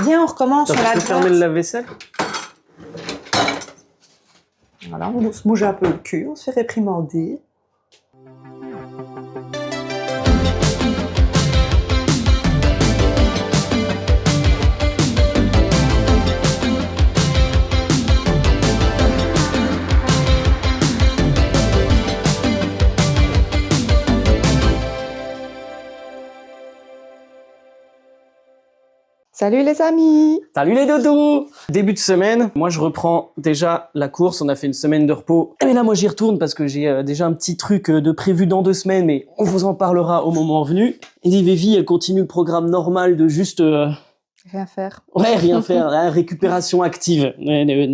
Viens, on recommence sur la droite. Tu peux fermer le lave-vaisselle? Voilà, on se bouge un peu le cul, on se fait réprimander. Salut les amis! Salut les doudous! Début de semaine, moi je reprends déjà la course, on a fait une semaine de repos. Mais là moi j'y retourne parce que j'ai déjà un petit truc de prévu dans 2 semaines, mais on vous en parlera au moment venu. Et Vivi, elle continue le programme normal de juste... Rien faire. Ouais, rien faire, hein, récupération active.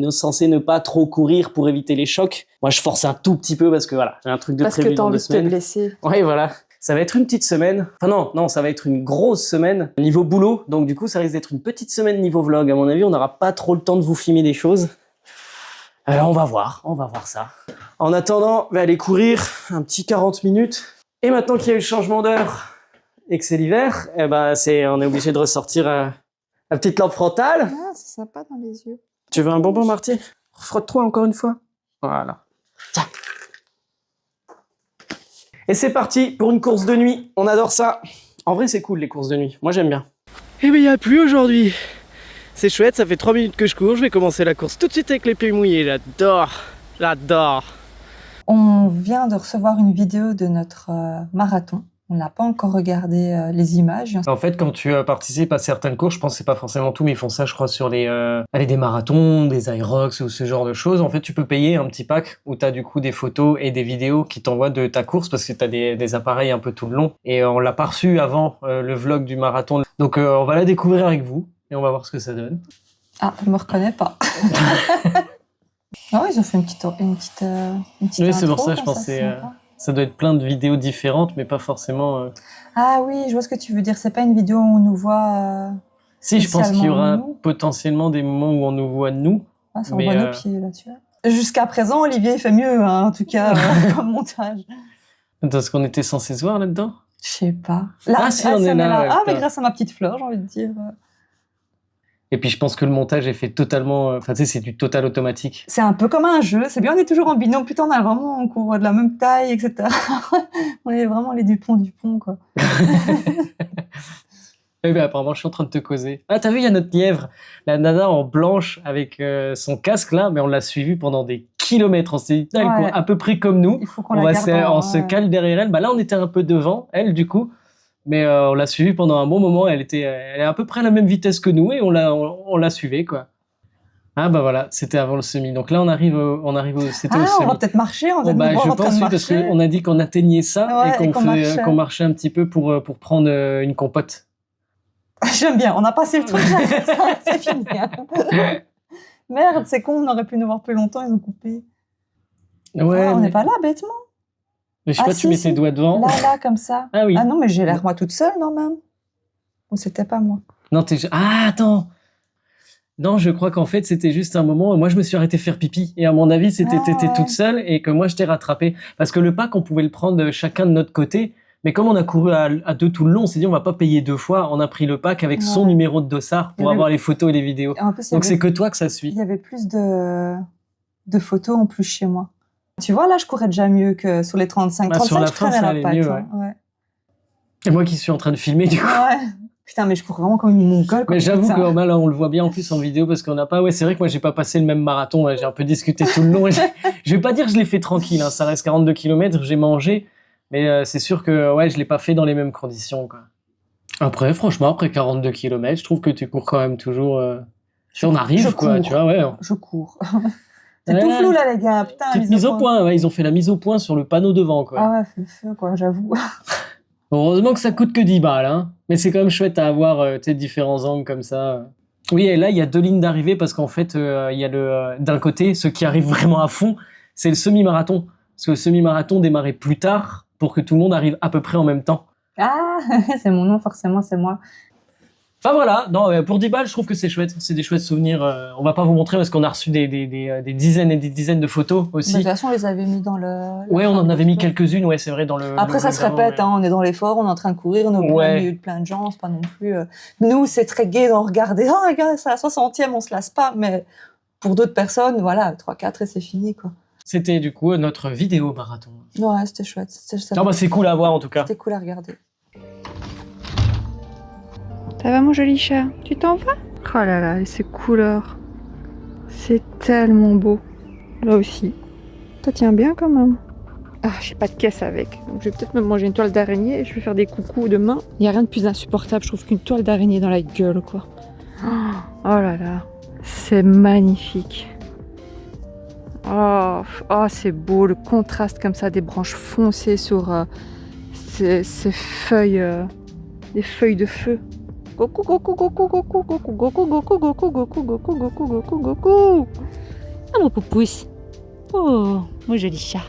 Censé ne pas trop courir pour éviter les chocs. Moi je force un tout petit peu parce que voilà, j'ai un truc de prévu dans 2 semaines. Parce que t'as envie de te blesser. Ouais, voilà. Ça va être une petite semaine. Enfin non, ça va être une grosse semaine niveau boulot. Donc du coup, ça risque d'être une petite semaine niveau vlog. À mon avis, on n'aura pas trop le temps de vous filmer des choses. On va voir ça. En attendant, on va aller courir un petit 40 minutes. Et maintenant qu'il y a eu le changement d'heure et que c'est l'hiver, on est obligé de ressortir la petite lampe frontale. Ah, c'est sympa dans les yeux. Tu veux un bonbon, Marty? Frotte-toi encore une fois. Voilà. Tiens. Et c'est parti pour une course de nuit. On adore ça. En vrai, c'est cool les courses de nuit. Moi, j'aime bien. Eh bien, il n'y a plus aujourd'hui. C'est chouette, ça fait 3 minutes que je cours. Je vais commencer la course tout de suite avec les pieds mouillés. J'adore. On vient de recevoir une vidéo de notre marathon. On n'a pas encore regardé les images. En fait, quand tu participes à certaines courses, je pense que c'est pas forcément tout, mais ils font ça, je crois, sur des marathons, des Aerox ou ce genre de choses. En fait, tu peux payer un petit pack où tu as du coup des photos et des vidéos qui t'envoient de ta course parce que tu as des appareils un peu tout le long. Et on l'a pas reçu avant le vlog du marathon. Donc, on va la découvrir avec vous et on va voir ce que ça donne. Ah, je me reconnais pas. Non, ils ont fait une petite oui, c'est pour intro, ça, je pensais... Ça doit être plein de vidéos différentes, mais pas forcément... Ah oui, je vois ce que tu veux dire. C'est pas une vidéo où on nous voit... Si, je pense qu'il y aura potentiellement des moments où on nous voit nous. Ah, ça, on voit nos pieds, là, tu vois. Jusqu'à présent, Olivier fait mieux, hein, en tout cas, comme montage. Est-ce qu'on était censé se voir là-dedans? Je sais pas. Là, si, on est là. Ah, mais grâce à ma petite fleur, j'ai envie de dire... Et puis je pense que le montage est fait totalement... Enfin, tu sais, c'est du total automatique. C'est un peu comme un jeu. C'est bien, on est toujours en binôme. Putain, on court de la même taille, etc. On est vraiment les Dupont, quoi. Eh bien, apparemment, je suis en train de te causer. Ah, t'as vu, il y a notre lièvre. La nana en blanche avec son casque, là, mais on l'a suivie pendant des kilomètres. On s'est dit, elle court à peu près comme nous. Il faut qu'on la garde. On se cale derrière elle. Bah, là, on était un peu devant, elle, du coup. Mais on l'a suivie pendant un bon moment, elle est à peu près à la même vitesse que nous et on l'a suivie, quoi. Ah bah voilà, c'était avant le semi. Donc là on arrive c'était au semi. On va peut-être marcher, on va je pense oui, parce qu'on a dit qu'on atteignait ça et qu'on marchait un petit peu pour prendre une compote. J'aime bien, on a passé le truc, c'est fini. Hein. Merde, c'est con, on aurait pu nous voir plus longtemps, ils ont coupé. Ouais. On n'est pas là, bêtement. Mais je sais pas, tu mets tes doigts devant. Là, comme ça. Ah oui. Ah non, mais j'ai l'air moi toute seule, non, même. Ou c'était pas moi. Non, Ah, attends. Non, je crois qu'en fait, c'était juste un moment où moi, je me suis arrêté faire pipi. Et à mon avis, t'étais toute seule et que moi, je t'ai rattrapé. Parce que le pack, on pouvait le prendre chacun de notre côté. Mais comme on a couru à 2 tout le long, on s'est dit, on va pas payer 2 fois. On a pris le pack avec son numéro de dossard pour avoir les photos et les vidéos. En plus, donc, c'est que toi que ça suit. Il y avait plus de photos en plus chez moi. Tu vois, là, je courais déjà mieux que sur les 35. 35, sur la fin, ça allait mieux, ouais. Et moi qui suis en train de filmer, du coup. Ouais. Putain, mais je cours vraiment comme une mongole. Mais j'avoue que là, on le voit bien en plus en vidéo parce qu'on n'a pas... Ouais, c'est vrai que moi, j'ai pas passé le même marathon. J'ai un peu discuté tout le long. Je vais pas dire que je l'ai fait tranquille. Hein, ça reste 42 km, j'ai mangé. Mais c'est sûr que je l'ai pas fait dans les mêmes conditions, quoi. Après, franchement, après 42 km, je trouve que tu cours quand même toujours... Si on arrive, quoi, tu vois, ouais. Je cours. C'est tout flou, là, les gars. Putain, petite mise au point, ils ont fait la mise au point sur le panneau devant, quoi. Ah ouais, c'est le feu, quoi, j'avoue. Heureusement que ça coûte que 10 balles, hein. Mais c'est quand même chouette à avoir, différents angles comme ça. Oui, et là, il y a 2 lignes d'arrivée parce qu'en fait, il y a d'un côté, ceux qui arrivent vraiment à fond, c'est le semi-marathon. Parce que le semi-marathon démarrait plus tard pour que tout le monde arrive à peu près en même temps. Ah, c'est mon nom, forcément, c'est moi. Enfin voilà, non, pour 10 balles, je trouve que c'est chouette. C'est des chouettes souvenirs. On va pas vous montrer parce qu'on a reçu des dizaines et des dizaines de photos aussi. De toute façon, on les avait mis dans le... Ouais, on en avait mis quelques-unes, ouais, c'est vrai, dans le... Après, ça se répète, hein, on est dans l'effort, on est en train de courir, on est au milieu de plein de gens, c'est pas non plus... Nous, c'est très gai d'en regarder. Oh, regarde, c'est la 60e, on se lasse pas. Mais pour d'autres personnes, voilà, 3-4 et c'est fini, quoi. C'était du coup notre vidéo marathon. Ouais, c'était chouette. Non, bah c'est cool à voir en tout cas. C'était cool à regarder. Ça va mon joli chat? Tu t'en vas? Oh là là, et ces couleurs. C'est tellement beau. Là aussi. Ça tient bien quand même. Ah, j'ai pas de caisse avec. Donc je vais peut-être me manger une toile d'araignée et je vais faire des coucous demain. Il n'y a rien de plus insupportable, je trouve, qu'une toile d'araignée dans la gueule, quoi. Oh là là. C'est magnifique. Oh, c'est beau, le contraste comme ça, des branches foncées sur ces feuilles, des feuilles de feu. Goku, Goku, Goku, Goku, Goku, Goku, Goku, Goku, Goku, Goku, Goku, Goku, Goku. Ah mon poupousse. Oh, mon joli chat.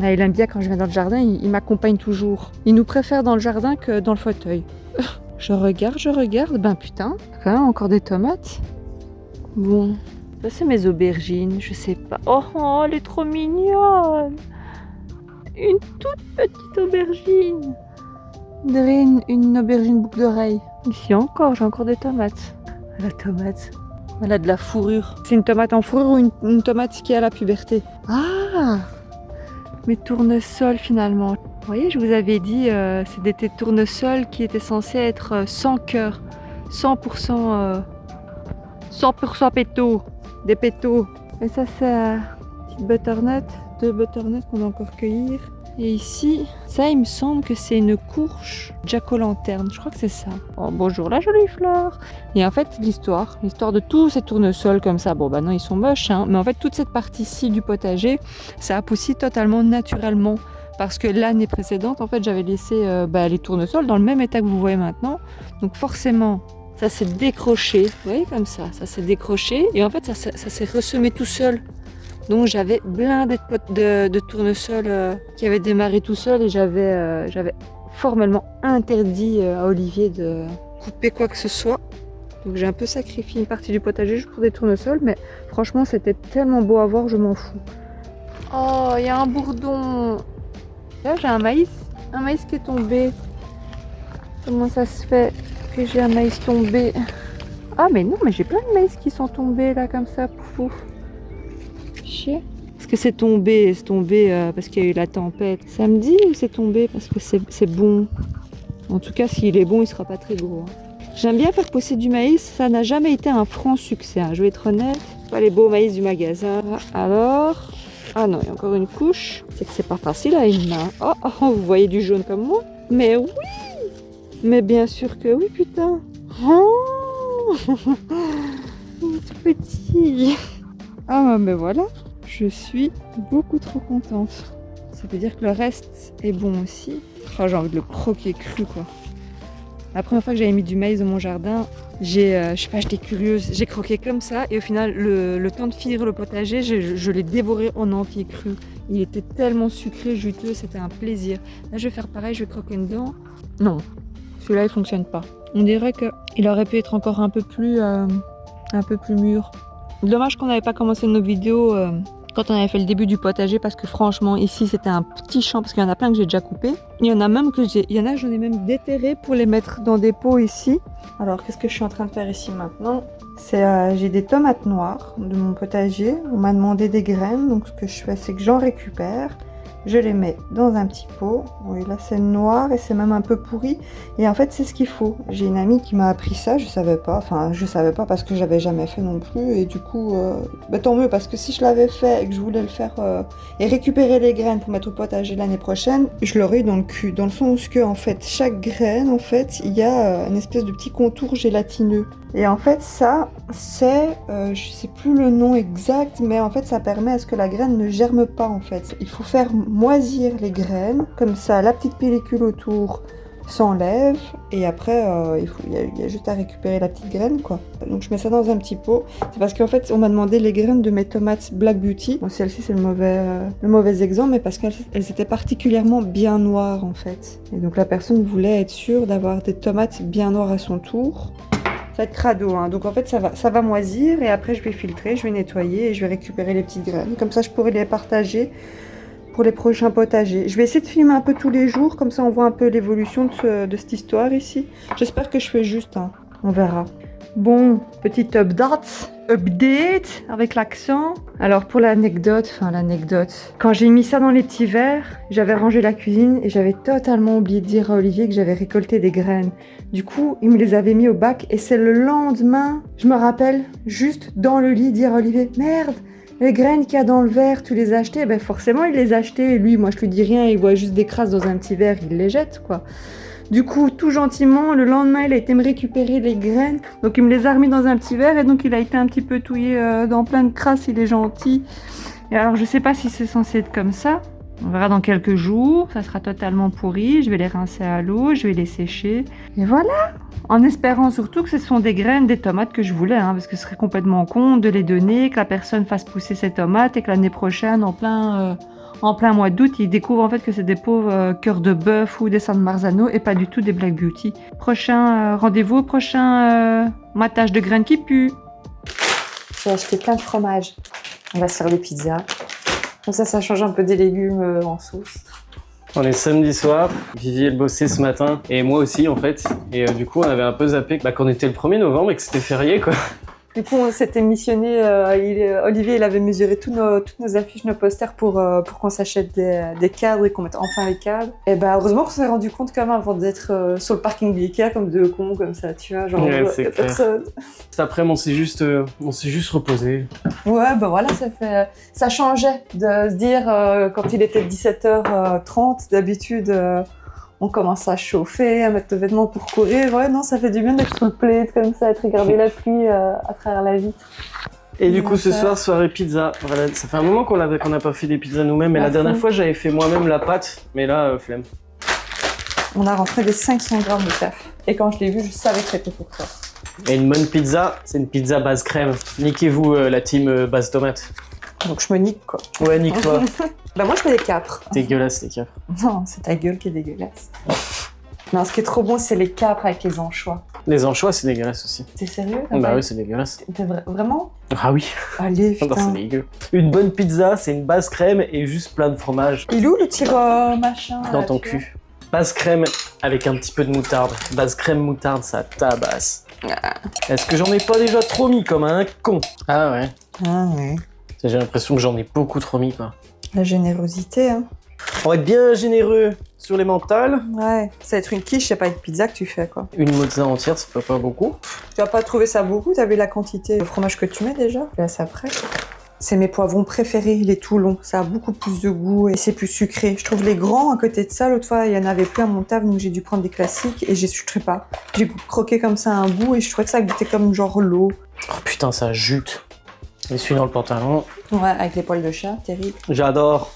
Ah, il aime bien quand je viens dans le jardin, il m'accompagne toujours. Il nous préfère dans le jardin que dans le fauteuil. Je regarde, ben putain, quand même encore des tomates. Bon, ça c'est mes aubergines, je sais pas. Oh, elle est trop mignonne. Une toute petite aubergine. On dirait une aubergine boucle d'oreille. Ici encore, j'ai encore des tomates. La tomate, elle a de la fourrure. C'est une tomate en fourrure ou une tomate qui a la puberté? Ah, mes tournesols finalement. Vous voyez, je vous avais dit, c'est des tournesols qui étaient censés être sans cœur. 100% péto. Des pétos. Et ça, c'est une petite butternut. 2 butternuts qu'on va encore cueillir. Et ici, ça, il me semble que c'est une courge jack-o'-lanterne. Je crois que c'est ça. Oh, bonjour la jolie fleur. Et en fait, l'histoire de tous ces tournesols comme ça. Bon, bah non, ils sont moches, hein. Mais en fait, toute cette partie-ci du potager, ça a poussé totalement naturellement. Parce que l'année précédente, en fait, j'avais laissé les tournesols dans le même état que vous voyez maintenant. Donc forcément, ça s'est décroché. Vous voyez comme ça s'est décroché. Et en fait, ça s'est ressemé tout seul. Donc j'avais blindé de tournesols qui avaient démarré tout seul et j'avais formellement interdit à Olivier de couper quoi que ce soit. Donc j'ai un peu sacrifié une partie du potager juste pour des tournesols, mais franchement c'était tellement beau à voir, je m'en fous. Oh, il y a un bourdon. Là j'ai un maïs qui est tombé. Comment ça se fait que j'ai un maïs tombé? Ah mais non, mais j'ai plein de maïs qui sont tombés là comme ça, pouf. Chier. Est-ce que c'est tombé parce qu'il y a eu la tempête samedi ou c'est tombé parce que c'est bon? En tout cas, s'il est bon, il sera pas très gros. J'aime bien faire pousser du maïs, ça n'a jamais été un franc succès, hein. Je vais être honnête. Pas les beaux maïs du magasin. Alors, ah non, il y a encore une couche. C'est que c'est pas facile à une main. Oh, vous voyez du jaune comme moi? Mais oui! Mais bien sûr que oui, putain! Oh tout petit! Ah, mais voilà, je suis beaucoup trop contente. Ça veut dire que le reste est bon aussi. Oh, j'ai envie de le croquer cru, quoi. La première fois que j'avais mis du maïs dans mon jardin, j'étais curieuse. J'ai croqué comme ça et au final, le temps de finir le potager, je l'ai dévoré en entier cru. Il était tellement sucré, juteux, c'était un plaisir. Là, je vais faire pareil, je vais croquer dedans. Non, celui-là, il fonctionne pas. On dirait qu'il aurait pu être encore un peu plus mûr. Dommage qu'on n'avait pas commencé nos vidéos quand on avait fait le début du potager parce que franchement ici c'était un petit champ parce qu'il y en a plein que j'ai déjà coupé. Il y en a j'en ai même déterré pour les mettre dans des pots ici. Alors qu'est-ce que je suis en train de faire ici maintenant? J'ai des tomates noires de mon potager. On m'a demandé des graines, donc ce que je fais c'est que j'en récupère. Je les mets dans un petit pot. Oui, là c'est noir et c'est même un peu pourri. Et en fait c'est ce qu'il faut. J'ai une amie qui m'a appris ça, je savais pas. Enfin je savais pas parce que j'avais jamais fait non plus. Et du coup, tant mieux parce que si je l'avais fait et que je voulais le faire et récupérer les graines pour mettre au potager l'année prochaine, je l'aurais eu dans le cul. Dans le sens que en fait chaque graine, en fait, il y a une espèce de petit contour gélatineux. Et en fait ça, c'est, je sais plus le nom exact, mais en fait ça permet à ce que la graine ne germe pas en fait. Il faut faire moisir les graines, comme ça la petite pellicule autour s'enlève et après il y a juste à récupérer la petite graine quoi. Donc je mets ça dans un petit pot. C'est parce qu'en fait on m'a demandé les graines de mes tomates Black Beauty. Bon celle-ci c'est le mauvais exemple, mais parce qu'elles étaient particulièrement bien noires en fait. Et donc la personne voulait être sûre d'avoir des tomates bien noires à son tour. Ça va être crado, hein. Donc en fait ça va moisir et après je vais filtrer, je vais nettoyer et je vais récupérer les petites graines. Comme ça je pourrai les partager pour les prochains potagers. Je vais essayer de filmer un peu tous les jours, comme ça on voit un peu l'évolution de cette histoire ici. J'espère que je fais juste, hein. On verra. Bon, petite update avec l'accent. Alors pour l'anecdote, quand j'ai mis ça dans les petits verres, j'avais rangé la cuisine et j'avais totalement oublié de dire à Olivier que j'avais récolté des graines. Du coup, il me les avait mis au bac et c'est le lendemain, je me rappelle, juste dans le lit, dire à Olivier, merde, les graines qu'il y a dans le verre, tu les as achetées? Ben forcément, il les a achetées. Et lui, moi je lui dis rien, il voit juste des crasses dans un petit verre, il les jette, quoi. Du coup, tout gentiment, le lendemain, il a été me récupérer les graines. Donc, il me les a remis dans un petit verre et donc, il a été un petit peu touillé dans plein de crasses. Il est gentil. Et alors, je sais pas si c'est censé être comme ça. On verra dans quelques jours. Ça sera totalement pourri. Je vais les rincer à l'eau. Je vais les sécher. Et voilà. En espérant surtout que ce sont des graines des tomates que je voulais. Hein, parce que ce serait complètement con de les donner, que la personne fasse pousser ses tomates et que l'année prochaine, en plein mois d'août, ils découvrent en fait que c'est des pauvres cœurs de bœuf ou des San Marzano et pas du tout des Black Beauty. Prochain rendez-vous, prochain matage de graines qui puent. J'ai acheté plein de fromage. On va se faire des pizzas. Comme ça change un peu des légumes en sauce. On est samedi soir, Vivi elle bossait ce matin et moi aussi en fait. Et du coup on avait un peu zappé qu'on était le 1er novembre et que c'était férié quoi. Du coup, on s'était missionné, Olivier, il avait mesuré toutes nos affiches, nos posters pour qu'on s'achète des cadres et qu'on mette enfin les cadres. Et bah, heureusement qu'on s'est rendu compte quand même avant d'être sur le parking de l'Ikea comme deux cons, comme ça, tu vois, genre, ouais, c'est personne. Cet après-midi, on s'est juste reposé. Ouais, bah voilà, ça changeait de se dire, quand il était 17h30, d'habitude, on commence à chauffer, à mettre le vêtement pour courir. Ouais, non, ça fait du bien d'être sur le plaid comme ça, de regarder la pluie à travers la vitre. Et du coup, ce soir, soirée pizza. Voilà, ça fait un moment qu'on n'a pas fait des pizzas nous-mêmes. Et la dernière fois, j'avais fait moi-même la pâte. Mais là, flemme. On a rentré des 500 grammes de taf. Et quand je l'ai vu, je savais que c'était pour toi. Et une bonne pizza, c'est une pizza base crème. Niquez-vous la team base tomate. Donc je me nique, quoi. Ouais, nique-toi. Bah moi, je fais des capres. Dégueulasse, les capres. Non, c'est ta gueule qui est dégueulasse. Non, ce qui est trop bon, c'est les capres avec les anchois. Les anchois, c'est dégueulasse aussi. T'es sérieux? Bah oui, c'est dégueulasse. Vraiment? Ah oui. Allez, putain. Non, c'est dégueu. Une bonne pizza, c'est une base crème et juste plein de fromage. Il est où le petit machin? Dans ton cul. Base crème avec un petit peu de moutarde. Base crème moutarde, ça tabasse. Est-ce que j'en ai pas déjà trop mis comme un con? Ah ouais. Ah ouais. J'ai l'impression que j'en ai beaucoup trop mis, quoi. La générosité, hein. On va être bien généreux sur les mentales. Ouais, ça va être une quiche, c'est pas une pizza que tu fais, quoi. Une mozza entière, ça fait pas beaucoup. Tu vas pas trouver ça beaucoup? T'as vu la quantité de fromage que tu mets déjà? Là, c'est après. C'est mes poivrons préférés, les Toulon. Ça a beaucoup plus de goût et c'est plus sucré. Je trouve les grands à côté de ça. L'autre fois, il y en avait plus à mon table, donc j'ai dû prendre des classiques et j'ai sucré pas. J'ai croqué comme ça un bout et je trouvais que ça goûtait comme genre l'eau. Oh putain, ça jute. Je suis dans le pantalon. Ouais, avec les poils de chat, terrible. J'adore.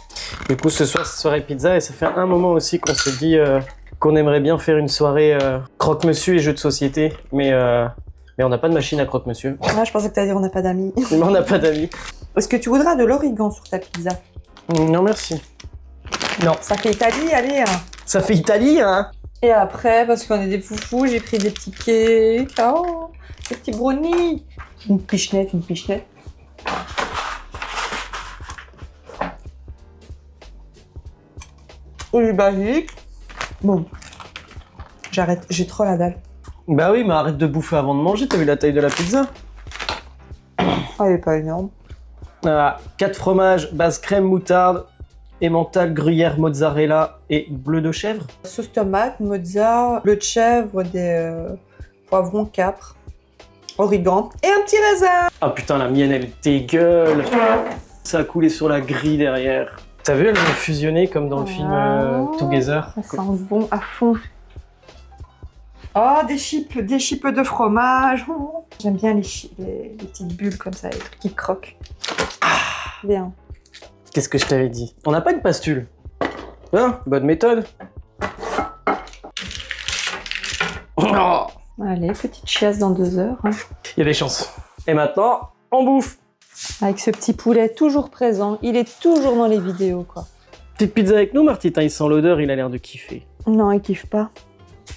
Du coup, ce soir, c'est soirée pizza et ça fait un moment aussi qu'on se dit qu'on aimerait bien faire une soirée croque-monsieur et jeux de société, mais on n'a pas de machine à croque-monsieur. Ouais, je pensais que t'allais dire on n'a pas d'amis. Mais on n'a pas d'amis. Est-ce que tu voudras de l'origan sur ta pizza? Non, merci. Non. Ça fait Italie, allez. Hein. Ça fait Italie, hein. Et après, parce qu'on est des foufous, j'ai pris des petits cakes. Oh, des petits brownies. Une pichenette. Olive basique. Bon, j'arrête, j'ai trop la dalle. Bah oui, mais arrête de bouffer avant de manger, t'as vu la taille de la pizza? Ah, elle est pas énorme. Voilà, 4 fromages, base crème moutarde, emmental, gruyère, mozzarella et bleu de chèvre. Sauce tomate, mozza, bleu de chèvre, des poivrons, capres, origan et un petit raisin. Ah putain, la mienne, elle dégueule. Ça a coulé sur la grille derrière. T'as vu, elles ont fusionné comme dans le film Together. Ça sent bon à fond. Oh, des chips de fromage. Oh. J'aime bien les petites bulles comme ça, les trucs qui croquent. Bien. Qu'est-ce que je t'avais dit? On n'a pas une pastule. Hein? Bonne méthode. Oh. Allez, petite chiasse dans 2 heures. Hein. Il y a des chances. Et maintenant, on bouffe. Avec ce petit poulet toujours présent. Il est toujours dans les vidéos, quoi. Petite pizza avec nous, Marty. Il sent l'odeur, il a l'air de kiffer. Non, il kiffe pas.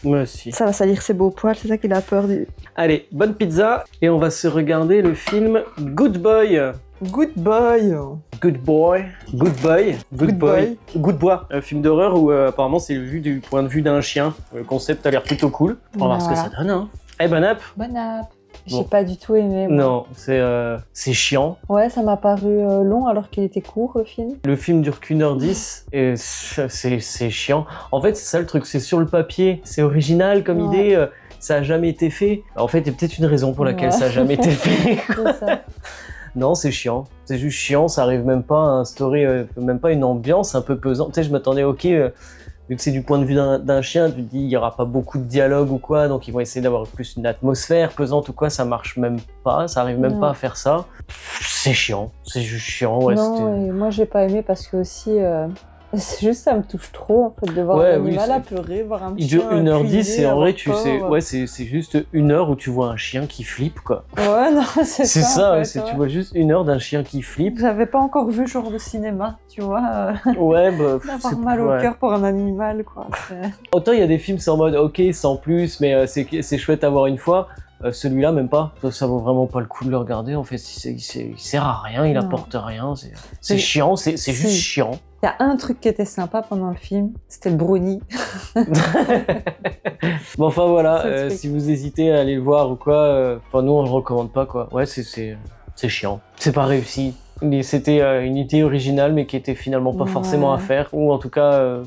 Moi aussi. Ça va salir ses beaux poils, c'est ça qu'il a peur du... Allez, bonne pizza et on va se regarder le film Good Boy. Good boy. Good Boy. Good Boy. Good Boy. Good Boy. Un film d'horreur où apparemment c'est vu du point de vue d'un chien. Le concept a l'air plutôt cool. On va voir ce que ça donne. Hein. Eh ben app. Bon app. J'ai Bon. pas du tout aimé. Moi. Non, c'est chiant. Ouais, ça m'a paru long alors qu'il était court le film. Le film dure qu'1h10 et c'est chiant. En fait, c'est ça le truc, c'est sur le papier, c'est original comme idée, ça a jamais été fait. En fait, il y a peut-être une raison pour laquelle ça a jamais été fait. C'est ça. Non, c'est chiant. C'est juste chiant, ça arrive même pas à instaurer, même pas une ambiance un peu pesante. Tu sais, je m'attendais, ok, vu que c'est du point de vue d'un chien, tu te dis, il y aura pas beaucoup de dialogue ou quoi, donc ils vont essayer d'avoir plus une atmosphère pesante ou quoi, ça marche même pas, ça arrive même pas à faire ça. C'est chiant, c'est juste chiant, ouais. Non, et moi j'ai pas aimé parce que aussi, c'est juste ça me touche trop en fait de voir un animal à pleurer, voir un Il chien. dure 1h10 et en vrai, tu sais, peur. ouais, c'est juste 1 heure où tu vois un chien qui flippe, quoi. Ouais, non, c'est ça. C'est ça, en ouais, fait, tu vois juste 1 heure d'un chien qui flippe. J'avais pas encore vu ce genre de cinéma, tu vois. Ouais, bah. D'avoir mal au cœur pour un animal, quoi. Autant il y a des films, c'est en mode, ok, sans plus, mais c'est chouette à voir une fois. Celui-là, même pas. Ça vaut vraiment pas le coup de le regarder. En fait, il sert à rien, il apporte rien. C'est chiant, c'est juste chiant. Il y a un truc qui était sympa pendant le film, c'était le brownie. Bon, enfin voilà, si vous hésitez à aller le voir ou quoi, nous on le recommande pas, quoi. Ouais, c'est chiant. C'est pas réussi. C'était une idée originale, mais qui était finalement pas forcément à faire, ou en tout cas.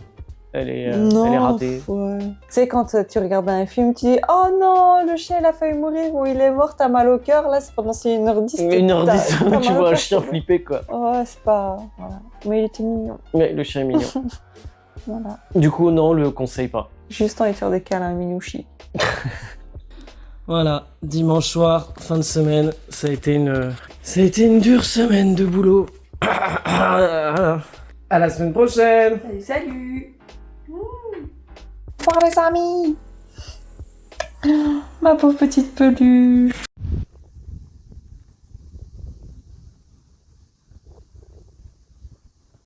Elle est ratée. Ouais. Tu sais, quand tu regardes un film, tu dis « Oh non, le chien, il a failli mourir ou il est mort, t'as mal au cœur. » Là, c'est pendant 1h10. 1h10, tu vois un chien flipper, quoi. Ouais, c'est pas... Voilà. Mais il était mignon. Ouais, le chien est mignon. Voilà. Du coup, non, on le conseille pas. Juste envie de faire des câlins à Minouchi. Voilà, dimanche soir, fin de semaine, ça a été une dure semaine de boulot. À la semaine prochaine. Salut. Au revoir les amis. Ma pauvre petite peluche.